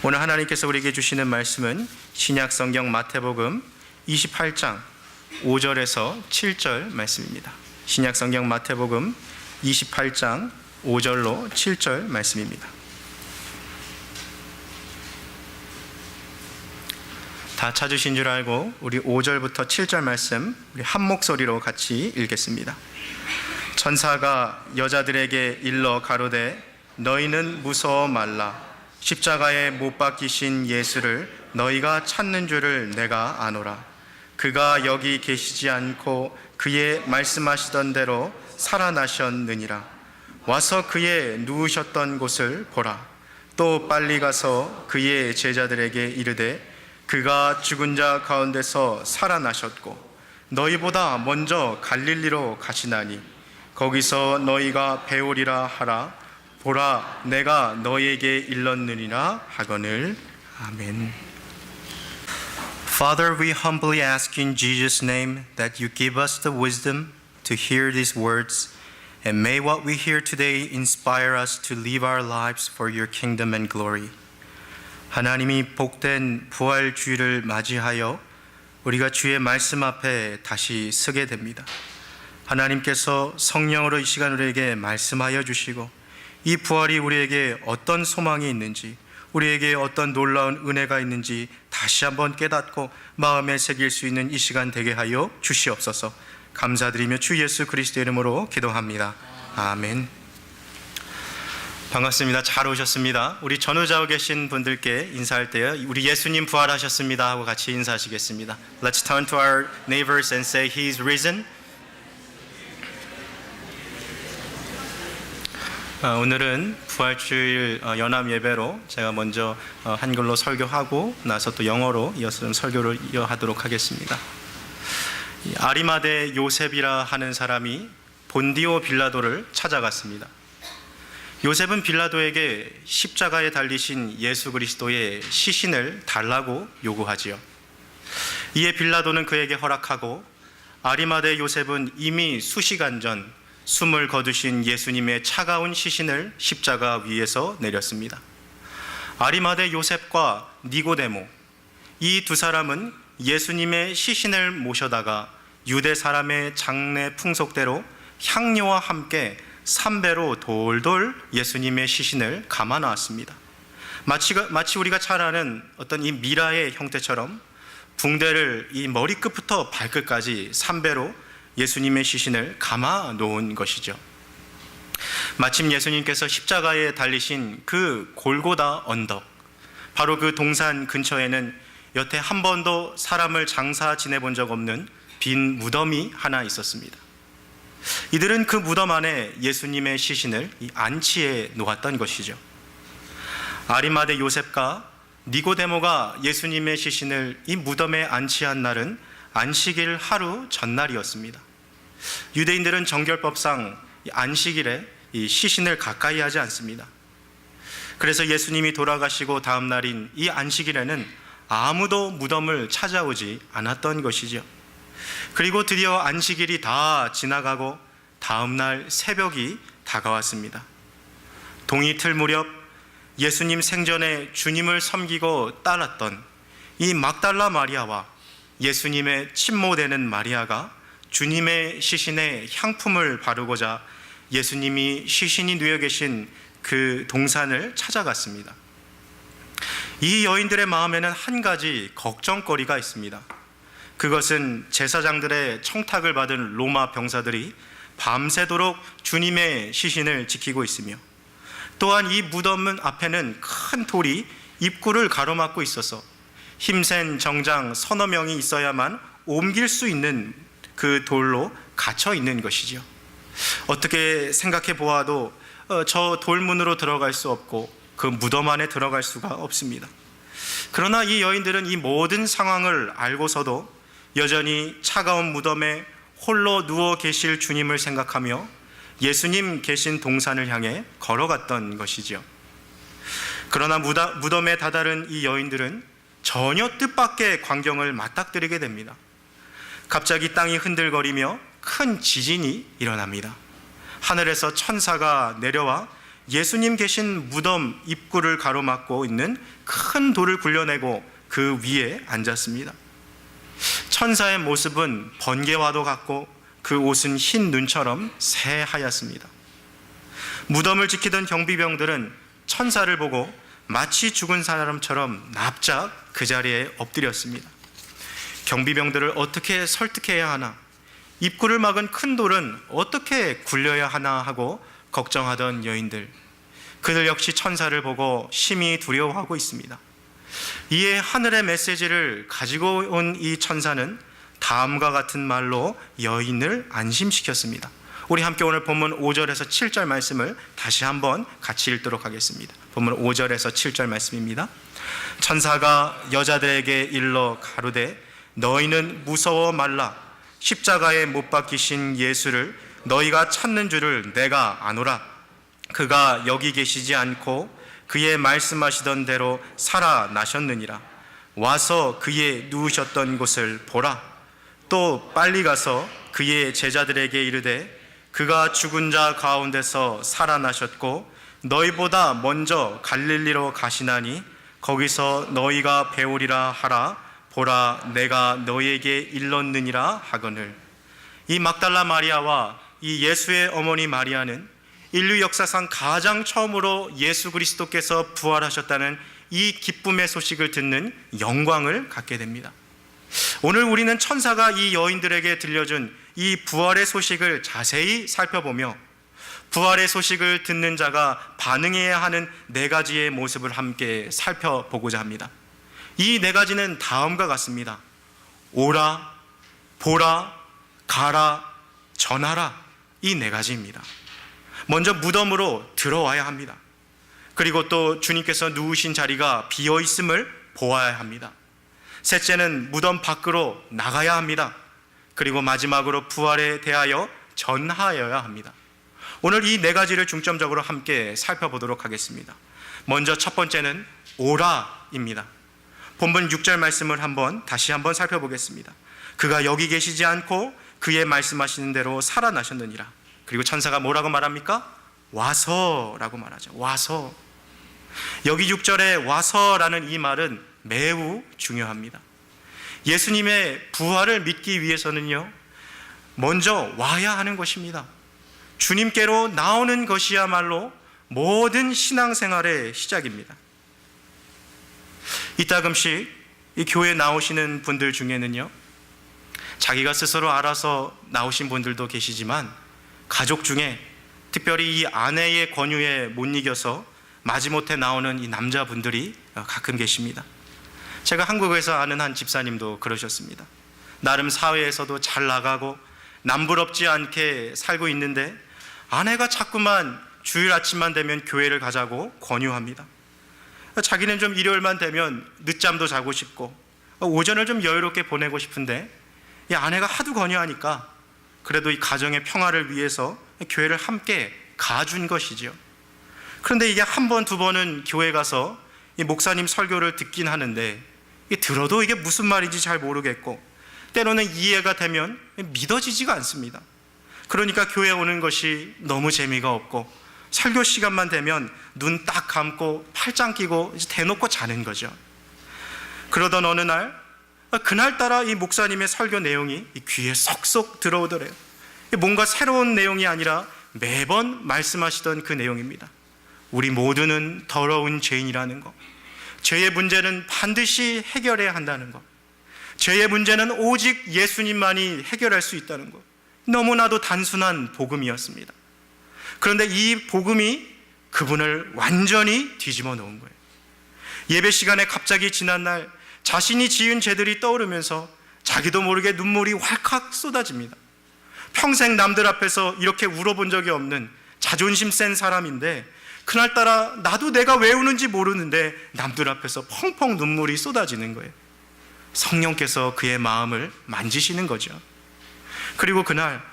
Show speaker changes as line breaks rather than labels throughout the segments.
오늘 하나님께서 우리에게 주시는 말씀은 신약성경 마태복음 28장 5절에서 7절 말씀입니다. 신약성경 마태복음 28장 5절로 7절 말씀입니다. 다 찾으신 줄 알고 우리 5절부터 7절 말씀 우리 한 목소리로 같이 읽겠습니다. 천사가 여자들에게 일러 가로되 너희는 무서워 말라. 십자가에 못 박히신 예수를 너희가 찾는 줄을 내가 아노라. 그가 여기 계시지 않고 그의 말씀하시던 대로 살아나셨느니라. 와서 그의 누우셨던 곳을 보라. 또 빨리 가서 그의 제자들에게 이르되 그가 죽은 자 가운데서 살아나셨고 너희보다 먼저 갈릴리로 가시나니 거기서 너희가 배우리라 하라. 보라, 내가 너희에게 일렀느니라 하거늘. 아멘. Father, we humbly ask in Jesus' name that you give us the wisdom to hear these words, and may what we hear today inspire us to live our lives for your kingdom and glory. 하나님이 복된 부활 주일을 맞이하여 우리가 주의 말씀 앞에 다시 서게 됩니다. 하나님께서 성령으로 이 시간 우리에게 말씀하여 주시고 이 부활이 우리에게 어떤 소망이 있는지, 우리에게 어떤 놀라운 은혜가 있는지 다시 한번 깨닫고 마음에 새길 수 있는 이 시간 되게 하여 주시옵소서. 감사드리며 주 예수 그리스도의 이름으로 기도합니다. 아멘. 반갑습니다. 잘 오셨습니다. 우리 전후좌우 계신 분들께 인사할 때요, 우리 예수님 부활하셨습니다 하고 같이 인사하시겠습니다. Let's turn to our neighbors and say He is risen. 오늘은 부활주일 연합 예배로 제가 먼저 한글로 설교하고 나서 또 영어로 이어서 설교를 이어하도록 하겠습니다. 아리마대 요셉이라 하는 사람이 본디오 빌라도를 찾아갔습니다. 요셉은 빌라도에게 십자가에 달리신 예수 그리스도의 시신을 달라고 요구하지요. 이에 빌라도는 그에게 허락하고 아리마대 요셉은 이미 수시간 전 숨을 거두신 예수님의 차가운 시신을 십자가 위에서 내렸습니다. 아리마대 요셉과 니고데모, 이 두 사람은 예수님의 시신을 모셔다가 유대 사람의 장례 풍속대로 향료와 함께 삼배로 돌돌 예수님의 시신을 감아 놓았습니다. 마치 우리가 잘 아는 어떤 이 미라의 형태처럼 붕대를 이 머리끝부터 발끝까지 삼배로 예수님의 시신을 감아 놓은 것이죠. 마침 예수님께서 십자가에 달리신 그 골고다 언덕, 바로 그 동산 근처에는 여태 한 번도 사람을 장사 지내본 적 없는 빈 무덤이 하나 있었습니다. 이들은 그 무덤 안에 예수님의 시신을 안치해 놓았던 것이죠. 아리마대 요셉과 니고데모가 예수님의 시신을 이 무덤에 안치한 날은 안식일 하루 전날이었습니다. 유대인들은 정결법상 안식일에 이 시신을 가까이 하지 않습니다. 그래서 예수님이 돌아가시고 다음 날인 이 안식일에는 아무도 무덤을 찾아오지 않았던 것이죠. 그리고 드디어 안식일이 다 지나가고 다음 날 새벽이 다가왔습니다. 동이틀 무렵 예수님 생전에 주님을 섬기고 따랐던 이 막달라 마리아와 예수님의 친모되는 마리아가 주님의 시신에 향품을 바르고자 예수님이 시신이 누워 계신 그 동산을 찾아갔습니다. 이 여인들의 마음에는 한 가지 걱정거리가 있습니다. 그것은 제사장들의 청탁을 받은 로마 병사들이 밤새도록 주님의 시신을 지키고 있으며, 또한 이 무덤 앞에는 큰 돌이 입구를 가로막고 있어서 힘센 정장 서너 명이 있어야만 옮길 수 있는 그 돌로 갇혀 있는 것이죠. 어떻게 생각해 보아도 저 돌문으로 들어갈 수 없고 그 무덤 안에 들어갈 수가 없습니다. 그러나 이 여인들은 이 모든 상황을 알고서도 여전히 차가운 무덤에 홀로 누워 계실 주님을 생각하며 예수님 계신 동산을 향해 걸어갔던 것이죠. 그러나 무덤에 다다른 이 여인들은 전혀 뜻밖의 광경을 맞닥뜨리게 됩니다. 갑자기 땅이 흔들거리며 큰 지진이 일어납니다. 하늘에서 천사가 내려와 예수님 계신 무덤 입구를 가로막고 있는 큰 돌을 굴려내고 그 위에 앉았습니다. 천사의 모습은 번개와도 같고 그 옷은 흰 눈처럼 새하얗습니다. 무덤을 지키던 경비병들은 천사를 보고 마치 죽은 사람처럼 납작 그 자리에 엎드렸습니다. 경비병들을 어떻게 설득해야 하나, 입구를 막은 큰 돌은 어떻게 굴려야 하나 하고 걱정하던 여인들, 그들 역시 천사를 보고 심히 두려워하고 있습니다. 이에 하늘의 메시지를 가지고 온 이 천사는 다음과 같은 말로 여인을 안심시켰습니다. 우리 함께 오늘 본문 5절에서 7절 말씀을 다시 한번 같이 읽도록 하겠습니다. 본문 5절에서 7절 말씀입니다. 천사가 여자들에게 일러 가로되 너희는 무서워 말라. 십자가에 못 박히신 예수를 너희가 찾는 줄을 내가 아노라. 그가 여기 계시지 않고 그의 말씀하시던 대로 살아나셨느니라. 와서 그의 누우셨던 곳을 보라. 또 빨리 가서 그의 제자들에게 이르되 그가 죽은 자 가운데서 살아나셨고 너희보다 먼저 갈릴리로 가시나니 거기서 너희가 배우리라 하라. 보라, 내가 너희에게 일렀느니라 하거늘. 이 막달라 마리아와 이 예수의 어머니 마리아는 인류 역사상 가장 처음으로 예수 그리스도께서 부활하셨다는 이 기쁨의 소식을 듣는 영광을 갖게 됩니다. 오늘 우리는 천사가 이 여인들에게 들려준 이 부활의 소식을 자세히 살펴보며 부활의 소식을 듣는 자가 반응해야 하는 네 가지의 모습을 함께 살펴보고자 합니다. 이 네 가지는 다음과 같습니다. 오라, 보라, 가라, 전하라. 이 네 가지입니다. 먼저 무덤으로 들어와야 합니다. 그리고 또 주님께서 누우신 자리가 비어 있음을 보아야 합니다. 셋째는 무덤 밖으로 나가야 합니다. 그리고 마지막으로 부활에 대하여 전하여야 합니다. 오늘 이 네 가지를 중점적으로 함께 살펴보도록 하겠습니다. 먼저 첫 번째는 오라입니다. 본문 6절 말씀을 다시 한번 살펴보겠습니다. 그가 여기 계시지 않고 그의 말씀하시는 대로 살아나셨느니라. 그리고 천사가 뭐라고 말합니까? 와서라고 말하죠. 와서. 여기 6절에 와서라는 이 말은 매우 중요합니다. 예수님의 부활을 믿기 위해서는요, 먼저 와야 하는 것입니다. 주님께로 나오는 것이야말로 모든 신앙생활의 시작입니다. 이따금씩 이 교회에 나오시는 분들 중에는요, 자기가 스스로 알아서 나오신 분들도 계시지만 가족 중에 특별히 이 아내의 권유에 못 이겨서 마지못해 나오는 이 남자분들이 가끔 계십니다. 제가 한국에서 아는 한 집사님도 그러셨습니다. 나름 사회에서도 잘 나가고 남부럽지 않게 살고 있는데 아내가 자꾸만 주일 아침만 되면 교회를 가자고 권유합니다. 자기는 좀 일요일만 되면 늦잠도 자고 싶고 오전을 좀 여유롭게 보내고 싶은데 이 아내가 하도 권유하니까 그래도 이 가정의 평화를 위해서 교회를 함께 가준 것이죠. 그런데 이게 한 번, 두 번은 교회 가서 이 목사님 설교를 듣긴 하는데 들어도 이게 무슨 말인지 잘 모르겠고 때로는 이해가 되면 믿어지지가 않습니다. 그러니까 교회 오는 것이 너무 재미가 없고 설교 시간만 되면 눈 딱 감고 팔짱 끼고 대놓고 자는 거죠. 그러던 어느 날 그날따라 이 목사님의 설교 내용이 귀에 쏙쏙 들어오더래요. 뭔가 새로운 내용이 아니라 매번 말씀하시던 그 내용입니다. 우리 모두는 더러운 죄인이라는 것, 죄의 문제는 반드시 해결해야 한다는 것, 죄의 문제는 오직 예수님만이 해결할 수 있다는 것, 너무나도 단순한 복음이었습니다. 그런데 이 복음이 그분을 완전히 뒤집어 놓은 거예요. 예배 시간에 갑자기 지난 날 자신이 지은 죄들이 떠오르면서 자기도 모르게 눈물이 왈칵 쏟아집니다. 평생 남들 앞에서 이렇게 울어본 적이 없는 자존심 센 사람인데 그날따라 나도 내가 왜 우는지 모르는데 남들 앞에서 펑펑 눈물이 쏟아지는 거예요. 성령께서 그의 마음을 만지시는 거죠. 그리고 그날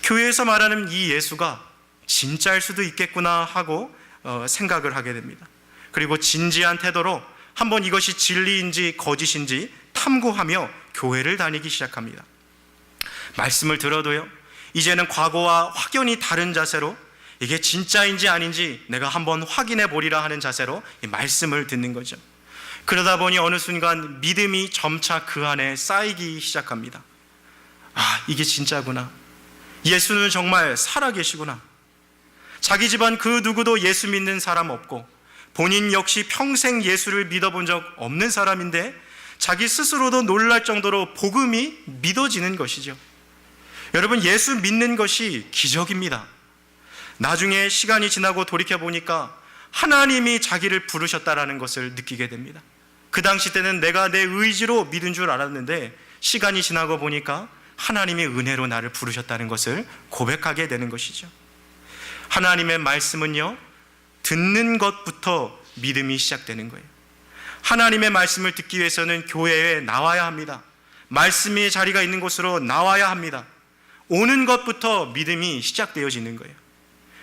교회에서 말하는 이 예수가 진짜일 수도 있겠구나 하고 생각을 하게 됩니다. 그리고 진지한 태도로 한번 이것이 진리인지 거짓인지 탐구하며 교회를 다니기 시작합니다. 말씀을 들어도요, 이제는 과거와 확연히 다른 자세로 이게 진짜인지 아닌지 내가 한번 확인해 보리라 하는 자세로 이 말씀을 듣는 거죠. 그러다 보니 어느 순간 믿음이 점차 그 안에 쌓이기 시작합니다. 아, 이게 진짜구나. 예수는 정말 살아계시구나. 자기 집안 그 누구도 예수 믿는 사람 없고 본인 역시 평생 예수를 믿어본 적 없는 사람인데 자기 스스로도 놀랄 정도로 복음이 믿어지는 것이죠. 여러분, 예수 믿는 것이 기적입니다. 나중에 시간이 지나고 돌이켜보니까 하나님이 자기를 부르셨다라는 것을 느끼게 됩니다. 그 당시 때는 내가 내 의지로 믿은 줄 알았는데 시간이 지나고 보니까 하나님이 은혜로 나를 부르셨다는 것을 고백하게 되는 것이죠. 하나님의 말씀은요, 듣는 것부터 믿음이 시작되는 거예요. 하나님의 말씀을 듣기 위해서는 교회에 나와야 합니다. 말씀의 자리가 있는 곳으로 나와야 합니다. 오는 것부터 믿음이 시작되어지는 거예요.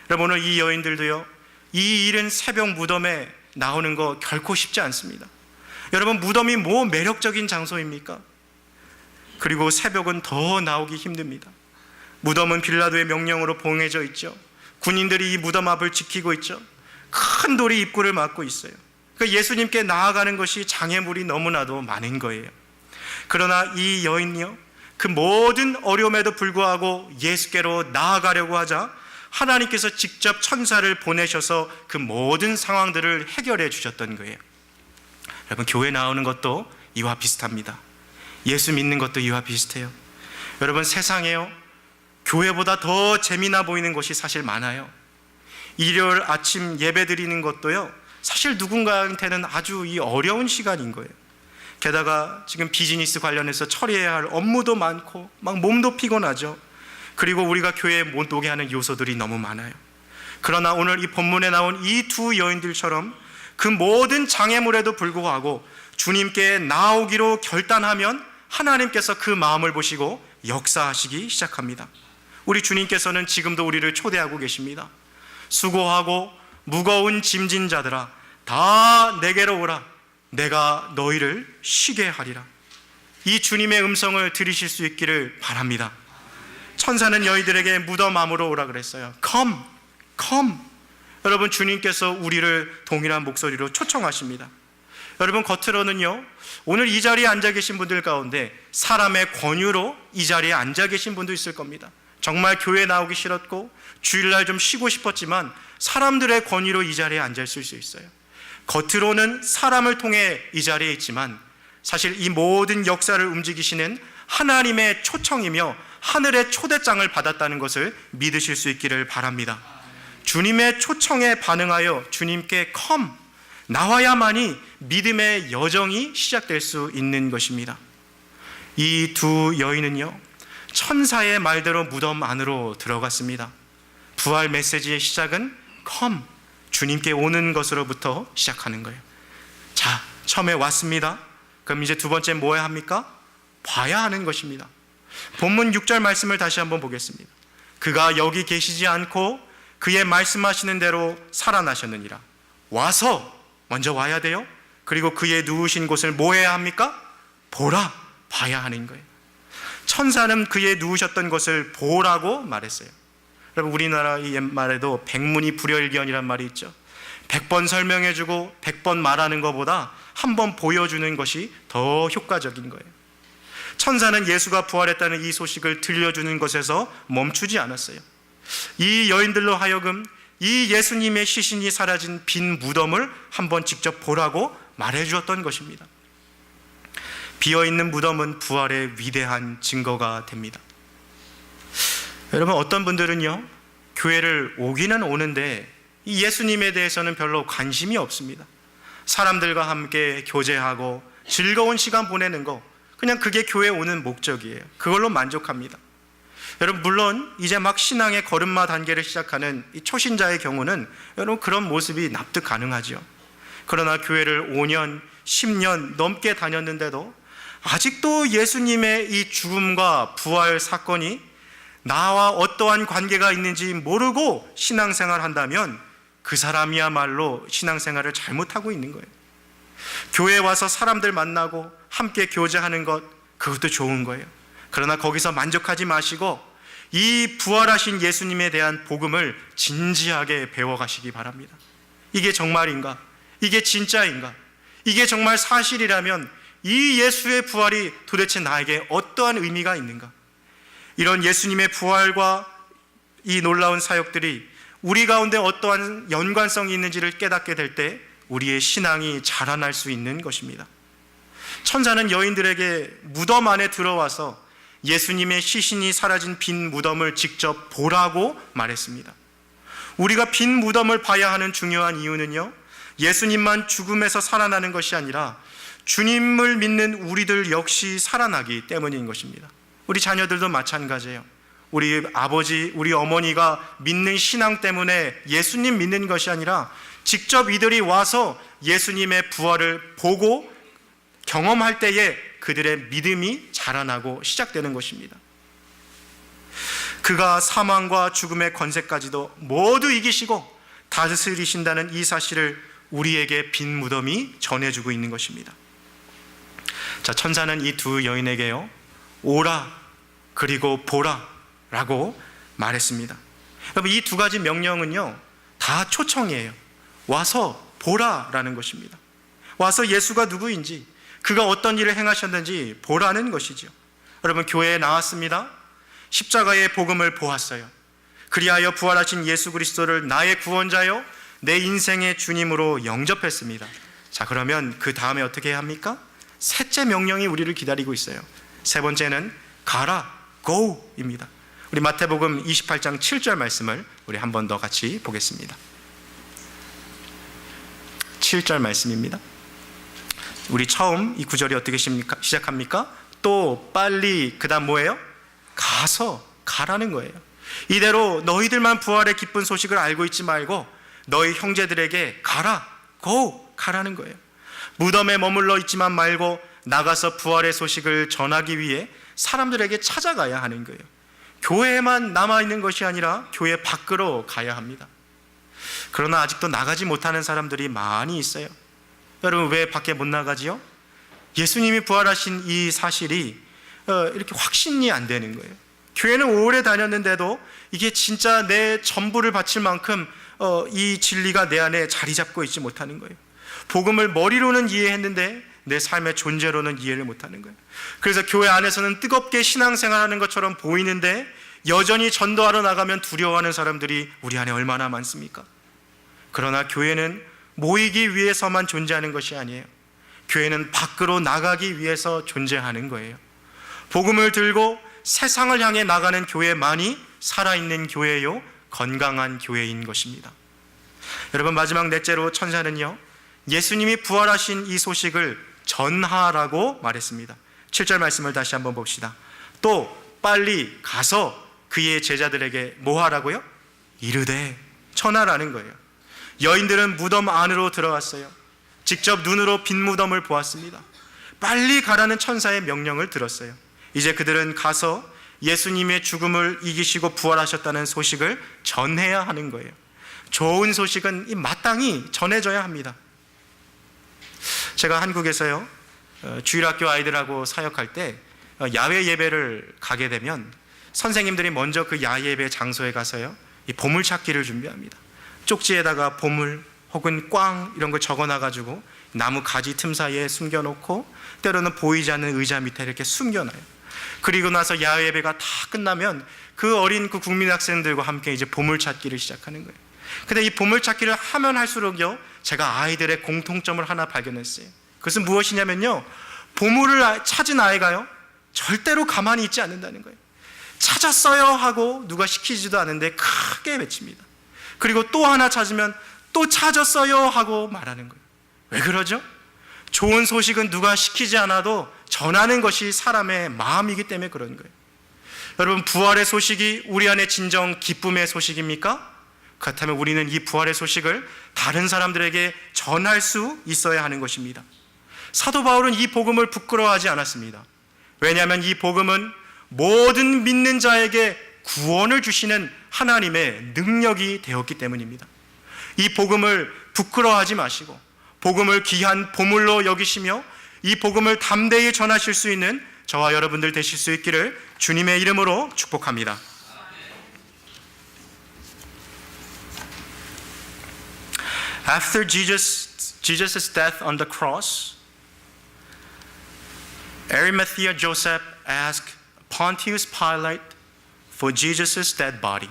여러분, 오늘 이 여인들도요, 이 이른 새벽 무덤에 나오는 거 결코 쉽지 않습니다. 여러분, 무덤이 뭐 매력적인 장소입니까? 그리고 새벽은 더 나오기 힘듭니다. 무덤은 빌라도의 명령으로 봉해져 있죠. 군인들이 이 무덤 앞을 지키고 있죠. 큰 돌이 입구를 막고 있어요. 그러니까 예수님께 나아가는 것이 장애물이 너무나도 많은 거예요. 그러나 이 여인이요, 그 모든 어려움에도 불구하고 예수께로 나아가려고 하자 하나님께서 직접 천사를 보내셔서 그 모든 상황들을 해결해 주셨던 거예요. 여러분, 교회 나오는 것도 이와 비슷합니다. 예수 믿는 것도 이와 비슷해요. 여러분, 세상에요, 교회보다 더 재미나 보이는 것이 사실 많아요. 일요일 아침 예배 드리는 것도요, 사실 누군가한테는 아주 이 어려운 시간인 거예요. 게다가 지금 비즈니스 관련해서 처리해야 할 업무도 많고 막 몸도 피곤하죠. 그리고 우리가 교회에 못 오게 하는 요소들이 너무 많아요. 그러나 오늘 이 본문에 나온 이 두 여인들처럼 그 모든 장애물에도 불구하고 주님께 나오기로 결단하면 하나님께서 그 마음을 보시고 역사하시기 시작합니다. 우리 주님께서는 지금도 우리를 초대하고 계십니다. 수고하고 무거운 짐진 자들아, 다 내게로 오라. 내가 너희를 쉬게 하리라. 이 주님의 음성을 들으실 수 있기를 바랍니다. 천사는 여인들에게 무덤 안으로 오라 그랬어요. Come, come. 여러분, 주님께서 우리를 동일한 목소리로 초청하십니다. 여러분, 겉으로는요, 오늘 이 자리에 앉아 계신 분들 가운데 사람의 권유로 이 자리에 앉아 계신 분도 있을 겁니다. 정말 교회 나오기 싫었고 주일날 좀 쉬고 싶었지만 사람들의 권유로 이 자리에 앉아 있을 수 있어요. 겉으로는 사람을 통해 이 자리에 있지만 사실 이 모든 역사를 움직이시는 하나님의 초청이며 하늘의 초대장을 받았다는 것을 믿으실 수 있기를 바랍니다. 주님의 초청에 반응하여 주님께 come, 나와야만이 믿음의 여정이 시작될 수 있는 것입니다. 이 두 여인은요, 천사의 말대로 무덤 안으로 들어갔습니다. 부활 메시지의 시작은 come, 주님께 오는 것으로부터 시작하는 거예요. 자, 처음에 왔습니다. 그럼 이제 두 번째 뭐 해야 합니까? 봐야 하는 것입니다. 본문 6절 말씀을 다시 한번 보겠습니다. 그가 여기 계시지 않고 그의 말씀하시는 대로 살아나셨느니라. 와서, 먼저 와야 돼요. 그리고 그의 누우신 곳을 뭐 해야 합니까? 보라, 봐야 하는 거예요. 천사는 그의 누우셨던 것을 보라고 말했어요. 여러분, 우리나라 이 옛말에도 백문이 불여일견이란 말이 있죠. 100번 설명해주고 100번 말하는 것보다 한 번 보여주는 것이 더 효과적인 거예요. 천사는 예수가 부활했다는 이 소식을 들려주는 것에서 멈추지 않았어요. 이 여인들로 하여금 이 예수님의 시신이 사라진 빈 무덤을 한번 직접 보라고 말해주었던 것입니다. 비어있는 무덤은 부활의 위대한 증거가 됩니다. 여러분, 어떤 분들은요, 교회를 오기는 오는데 이 예수님에 대해서는 별로 관심이 없습니다. 사람들과 함께 교제하고 즐거운 시간 보내는 거, 그냥 그게 교회 오는 목적이에요. 그걸로 만족합니다. 여러분, 물론 이제 막 신앙의 걸음마 단계를 시작하는 이 초신자의 경우는 여러분 그런 모습이 납득 가능하죠. 그러나 교회를 5년, 10년 넘게 다녔는데도 아직도 예수님의 이 죽음과 부활 사건이 나와 어떠한 관계가 있는지 모르고 신앙생활 한다면 그 사람이야말로 신앙생활을 잘못하고 있는 거예요. 교회에 와서 사람들 만나고 함께 교제하는 것, 그것도 좋은 거예요. 그러나 거기서 만족하지 마시고 이 부활하신 예수님에 대한 복음을 진지하게 배워가시기 바랍니다. 이게 정말인가? 이게 진짜인가? 이게 정말 사실이라면 이 예수의 부활이 도대체 나에게 어떠한 의미가 있는가? 이런 예수님의 부활과 이 놀라운 사역들이 우리 가운데 어떠한 연관성이 있는지를 깨닫게 될 때 우리의 신앙이 자라날 수 있는 것입니다. 천사는 여인들에게 무덤 안에 들어와서 예수님의 시신이 사라진 빈 무덤을 직접 보라고 말했습니다. 우리가 빈 무덤을 봐야 하는 중요한 이유는요, 예수님만 죽음에서 살아나는 것이 아니라 주님을 믿는 우리들 역시 살아나기 때문인 것입니다. 우리 자녀들도 마찬가지예요. 우리 아버지, 우리 어머니가 믿는 신앙 때문에 예수님 믿는 것이 아니라 직접 이들이 와서 예수님의 부활을 보고 경험할 때에 그들의 믿음이 자라나고 시작되는 것입니다. 그가 사망과 죽음의 권세까지도 모두 이기시고 다스리신다는 이 사실을 우리에게 빈 무덤이 전해주고 있는 것입니다. 자, 천사는 이 두 여인에게요, 오라 그리고 보라 라고 말했습니다. 여러분, 이 두 가지 명령은요 다 초청이에요. 와서 보라라는 것입니다. 와서 예수가 누구인지, 그가 어떤 일을 행하셨는지 보라는 것이죠. 여러분, 교회에 나왔습니다. 십자가의 복음을 보았어요. 그리하여 부활하신 예수 그리스도를 나의 구원자요 내 인생의 주님으로 영접했습니다. 자, 그러면 그 다음에 어떻게 해야 합니까? 셋째 명령이 우리를 기다리고 있어요. 세 번째는 가라, go입니다. 우리 마태복음 28장 7절 말씀을 우리 한 번 더 같이 보겠습니다. 7절 말씀입니다. 우리 처음 이 구절이 어떻게 시작합니까? 또 빨리, 그 다음 뭐예요? 가서, 가라는 거예요. 이대로 너희들만 부활의 기쁜 소식을 알고 있지 말고 너희 형제들에게 가라, go, 가라는 거예요. 무덤에 머물러 있지만 말고 나가서 부활의 소식을 전하기 위해 사람들에게 찾아가야 하는 거예요. 교회에만 남아있는 것이 아니라 교회 밖으로 가야 합니다. 그러나 아직도 나가지 못하는 사람들이 많이 있어요. 여러분, 왜 밖에 못 나가지요? 예수님이 부활하신 이 사실이 이렇게 확신이 안 되는 거예요. 교회는 오래 다녔는데도 이게 진짜 내 전부를 바칠 만큼 이 진리가 내 안에 자리 잡고 있지 못하는 거예요. 복음을 머리로는 이해했는데 내 삶의 존재로는 이해를 못하는 거예요. 그래서 교회 안에서는 뜨겁게 신앙생활하는 것처럼 보이는데 여전히 전도하러 나가면 두려워하는 사람들이 우리 안에 얼마나 많습니까? 그러나 교회는 모이기 위해서만 존재하는 것이 아니에요. 교회는 밖으로 나가기 위해서 존재하는 거예요. 복음을 들고 세상을 향해 나가는 교회만이 살아있는 교회요, 건강한 교회인 것입니다. 여러분, 마지막 넷째로 천사는요, 예수님이 부활하신 이 소식을 전하라고 말했습니다. 7절 말씀을 다시 한번 봅시다. 또 빨리 가서 그의 제자들에게 뭐 하라고요? 이르되, 전하라는 거예요. 여인들은 무덤 안으로 들어갔어요. 직접 눈으로 빈 무덤을 보았습니다. 빨리 가라는 천사의 명령을 들었어요. 이제 그들은 가서 예수님의 죽음을 이기시고 부활하셨다는 소식을 전해야 하는 거예요. 좋은 소식은 마땅히 전해져야 합니다. 제가 한국에서요, 주일학교 아이들하고 사역할 때 야외 예배를 가게 되면 선생님들이 먼저 그 야외 예배 장소에 가서요, 이 보물찾기를 준비합니다. 쪽지에다가 보물 혹은 꽝 이런 걸 적어놔가지고 나무 가지 틈 사이에 숨겨놓고 때로는 보이지 않는 의자 밑에 이렇게 숨겨놔요. 그리고 나서 야외 예배가 다 끝나면 그 어린 그 국민 학생들과 함께 이제 보물찾기를 시작하는 거예요. 근데 이 보물찾기를 하면 할수록요, 제가 아이들의 공통점을 하나 발견했어요. 그것은 무엇이냐면요, 보물을 찾은 아이가요, 절대로 가만히 있지 않는다는 거예요. 찾았어요 하고 누가 시키지도 않은데 크게 외칩니다. 그리고 또 하나 찾으면 또 찾았어요 하고 말하는 거예요. 왜 그러죠? 좋은 소식은 누가 시키지 않아도 전하는 것이 사람의 마음이기 때문에 그런 거예요. 여러분, 부활의 소식이 우리 안에 진정 기쁨의 소식입니까? 그렇다면 우리는 이 부활의 소식을 다른 사람들에게 전할 수 있어야 하는 것입니다. 사도 바울은 이 복음을 부끄러워하지 않았습니다. 왜냐하면 이 복음은 모든 믿는 자에게 구원을 주시는 하나님의 능력이 되었기 때문입니다. 이 복음을 부끄러워하지 마시고 복음을 귀한 보물로 여기시며 이 복음을 담대히 전하실 수 있는 저와 여러분들 되실 수 있기를 주님의 이름으로 축복합니다. After Jesus' death on the cross, Arimathea Joseph asked Pontius Pilate for Jesus' dead body.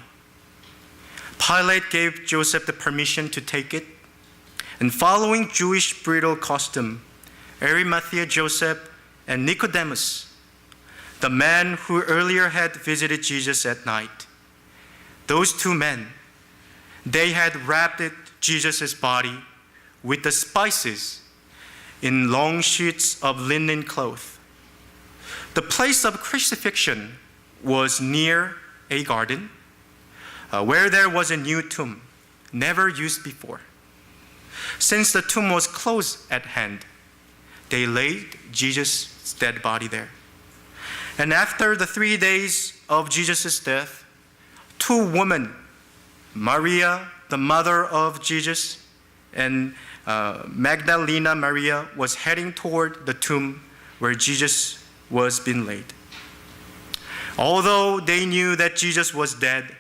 Pilate gave Joseph the permission to take it, and following Jewish burial custom, Arimathea Joseph and Nicodemus, the man who earlier had visited Jesus at night, those two men, they had wrapped Jesus' body with the spices in long sheets of linen cloth. The place of crucifixion was near a garden where there was a new tomb, never used before. Since the tomb was close at hand, they laid Jesus' dead body there. And after the 3 days of Jesus' death, two women, Maria, the mother of Jesus, and Magdalena Maria, was heading toward the tomb where Jesus was being laid. Although they knew that Jesus was dead,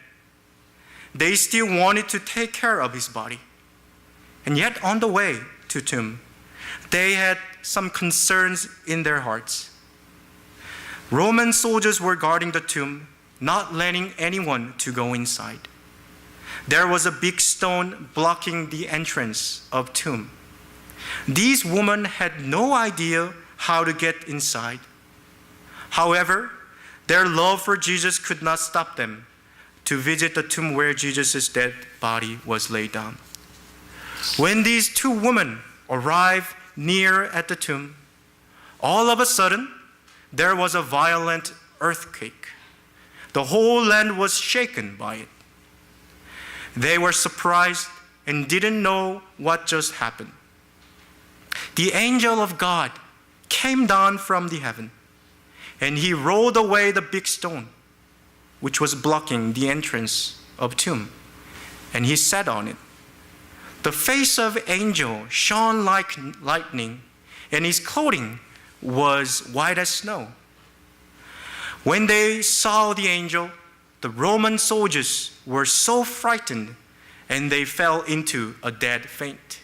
they still wanted to take care of his body. And yet on the way to tomb, they had some concerns in their hearts. Roman soldiers were guarding the tomb, not letting anyone to go inside. There was a big stone blocking the entrance of tomb. These women had no idea how to get inside. However, their love for Jesus could not stop them to visit the tomb where Jesus' dead body was laid down. When these two women arrived near at the tomb, all of a sudden, there was a violent earthquake. The whole land was shaken by it. They were surprised and didn't know what just happened. The angel of God came down from the heaven, and he rolled away the big stone, which was blocking the entrance of tomb, and he sat on it. The face of the angel shone like lightning, and his clothing was white as snow. When they saw the angel, the Roman soldiers were so frightened, and they fell into a dead faint.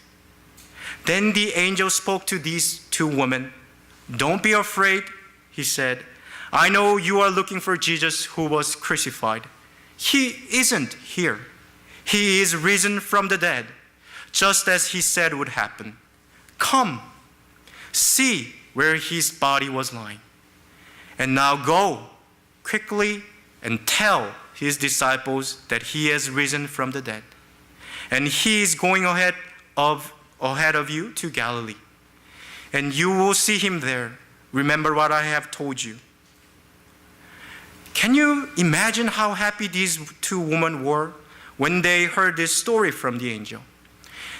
Then the angel spoke to these two women. "Don't be afraid," he said. "I know you are looking for Jesus who was crucified. He isn't here. He is risen from the dead, just as he said would happen. Come, see where his body was lying. And now go quickly and tell his disciples that he has risen from the dead. And he is going ahead of you to Galilee. And you will see him there. Remember what I have told you." Can you imagine how happy these two women were when they heard this story from the angel?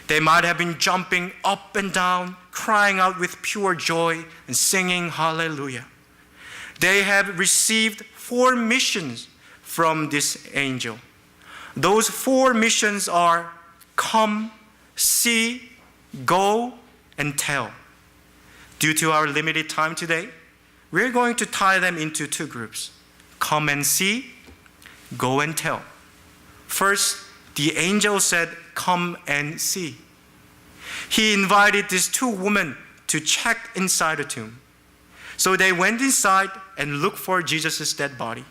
They might have been jumping up and down, crying out with pure joy and singing hallelujah. They have received 4 missions from this angel. Those 4 missions are come, see, go, and tell. Due to our limited time today, we're going to tie them into 2 groups. Come and see, go and tell. First, the angel said, "Come and see." He invited these 2 women to check inside the tomb. So they went inside and looked for Jesus' dead body.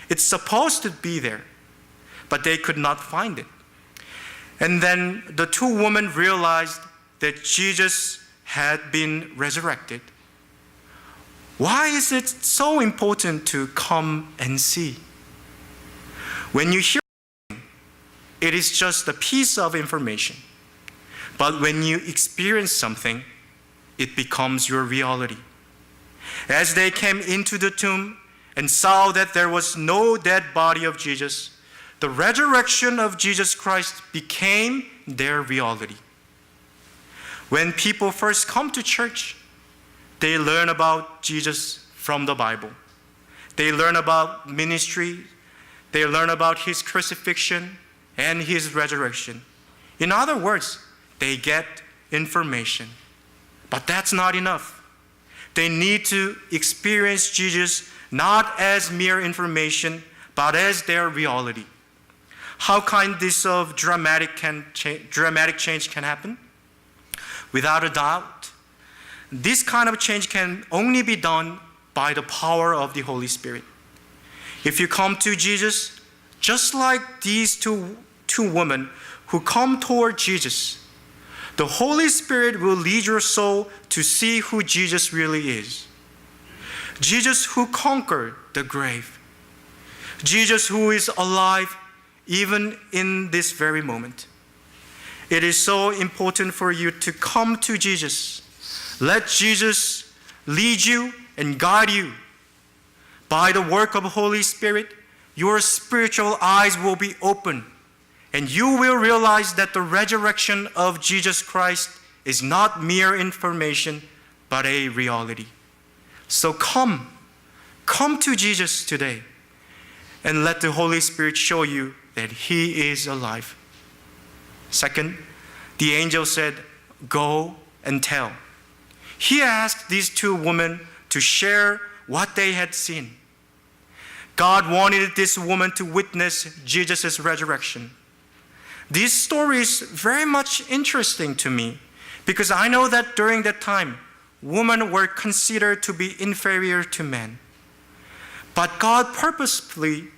It's supposed to be there, but they could not find it. And then the 2 women realized that Jesus had been resurrected. Why is it so important to come and see? When you hear something, it is just a piece of information. But when you experience something, it becomes your reality. As they came into the tomb and saw that there was no dead body of Jesus, the resurrection of Jesus Christ became their reality. When people first come to church, they learn about Jesus from the Bible. They learn about ministry. They learn about his crucifixion and his resurrection. In other words, they get information. But that's not enough. They need to experience Jesus not as mere information, but as their reality. How kind this of dramatic change can happen? Without a doubt, this kind of change can only be done by the power of the Holy Spirit. If you come to Jesus, just like these two women who come toward Jesus, the Holy Spirit will lead your soul to see who Jesus really is. Jesus who conquered the grave. Jesus who is alive even in this very moment. It is so important for you to come to Jesus. Let Jesus lead you and guide you. By the work of the Holy Spirit, your spiritual eyes will be open, and you will realize that the resurrection of Jesus Christ is not mere information, but a reality. So come to Jesus today, and let the Holy Spirit show you that He is alive. Second, the angel said, "Go and tell." He asked these two women to share what they had seen. God wanted this woman to witness Jesus' resurrection. This story is very much interesting to me because I know that during that time, women were considered to be inferior to men. But God purposefully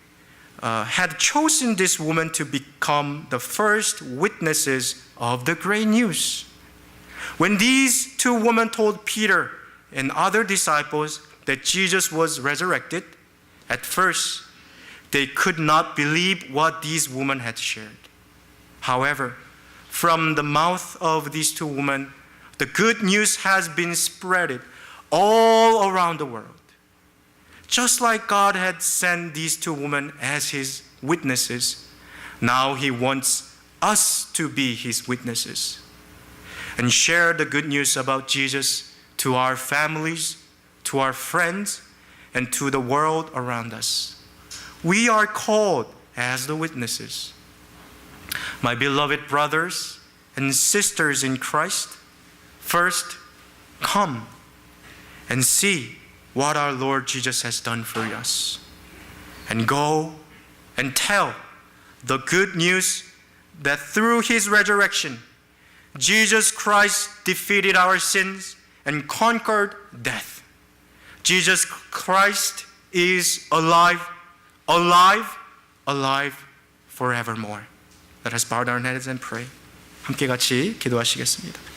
had chosen this woman to become the first witnesses of the great news. When these two women told Peter and other disciples that Jesus was resurrected, at first they could not believe what these women had shared. However, from the mouth of these two women, the good news has been spread all around the world. Just like God had sent these two women as His witnesses, now He wants us to be His witnesses and share the good news about Jesus to our families, to our friends, and to the world around us. We are called as the witnesses. My beloved brothers and sisters in Christ, first, come and see what our Lord Jesus has done for us. And go and tell the good news that through His resurrection, Jesus Christ defeated our sins and conquered death. Jesus Christ is alive, alive, alive forevermore. Let us bow our heads and pray. 함께 같이 기도하시겠습니다.